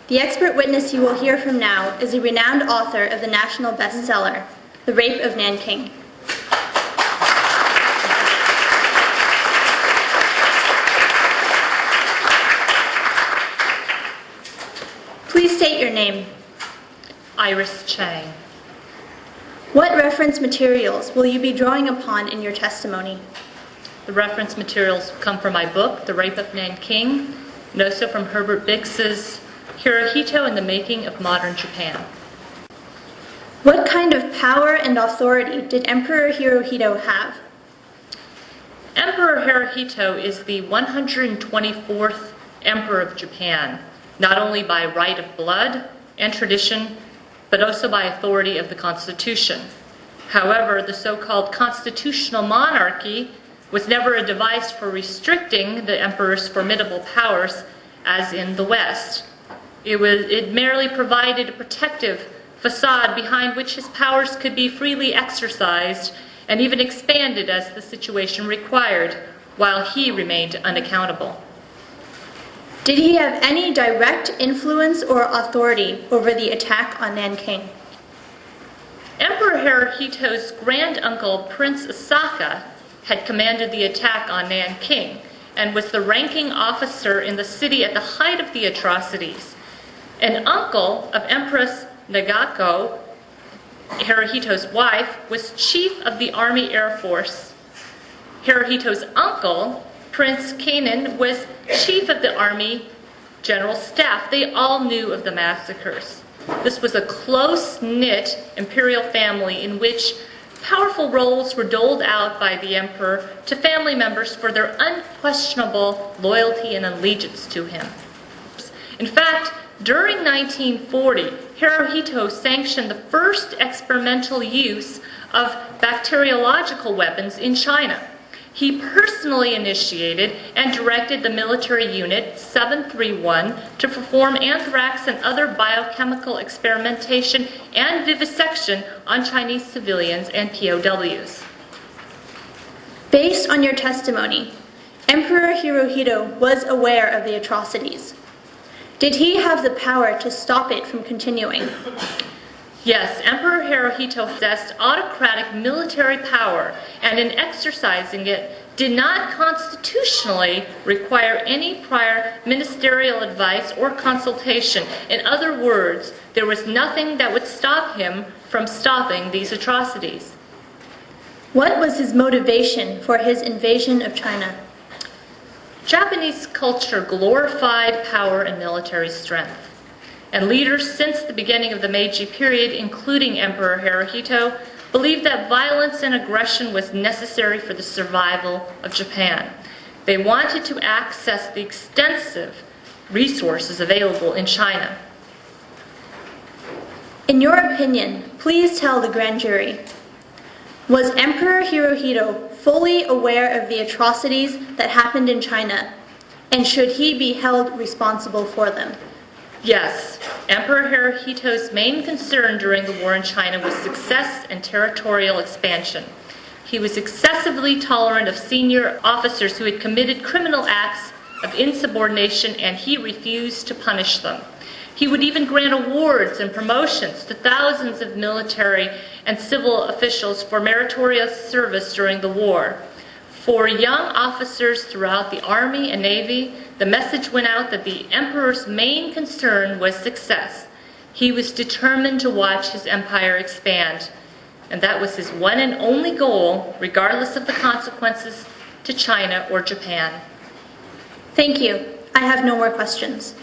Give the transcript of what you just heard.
The expert witness you will hear from now is a renowned author of the national bestseller, The Rape of Nanking. Please state your name. Iris Chang. What reference materials will you be drawing upon in your testimony? The reference materials come from my book, The Rape of Nanking, and also from Herbert Bix's Hirohito and the Making of Modern Japan. What kind of power and authority did Emperor Hirohito have? Emperor Hirohito is the 124th Emperor of Japan, not only by right of blood and tradition, but also by authority of the Constitution. However, the so-called constitutional monarchy was never a device for restricting the emperor's formidable powers, as in the West. It merely provided a protective facade behind which his powers could be freely exercised and even expanded as the situation required, while he remained unaccountable. Did he have any direct influence or authority over the attack on Nanking? Emperor Hirohito's granduncle, Prince Asaka, had commanded the attack on Nanking and was the ranking officer in the city at the height of the atrocities. An uncle of Empress Nagako, Hirohito's wife, was chief of the Army Air Force. Hirohito's uncle, Prince Kanan, was chief of the Army General Staff. They all knew of the massacres. This was a close-knit imperial family in which powerful roles were doled out by the emperor to family members for their unquestionable loyalty and allegiance to him. In fact, during 1940, Hirohito sanctioned the first experimental use of bacteriological weapons in China. He personally initiated and directed the military unit 731 to perform anthrax and other biochemical experimentation and vivisection on Chinese civilians and POWs. Based on your testimony, Emperor Hirohito was aware of the atrocities. Did he have the power to stop it from continuing? Yes, Emperor Hirohito possessed autocratic military power, and in exercising it, did not constitutionally require any prior ministerial advice or consultation. In other words, there was nothing that would stop him from stopping these atrocities. What was his motivation for his invasion of China? Japanese culture glorified power and military strength. And leaders since the beginning of the Meiji period, including Emperor Hirohito, believed that violence and aggression was necessary for the survival of Japan. They wanted to access the extensive resources available in China. In your opinion, please tell the grand jury, was Emperor Hirohito fully aware of the atrocities that happened in China, and should he be held responsible for them? Yes, Emperor Hirohito's main concern during the war in China was success and territorial expansion. He was excessively tolerant of senior officers who had committed criminal acts of insubordination, and he refused to punish them. He would even grant awards and promotions to thousands of military and civil officials for meritorious service during the war. For young officers throughout the Army and Navy, the message went out that the emperor's main concern was success. He was determined to watch his empire expand, and that was his one and only goal, regardless of the consequences to China or Japan. Thank you. I have no more questions.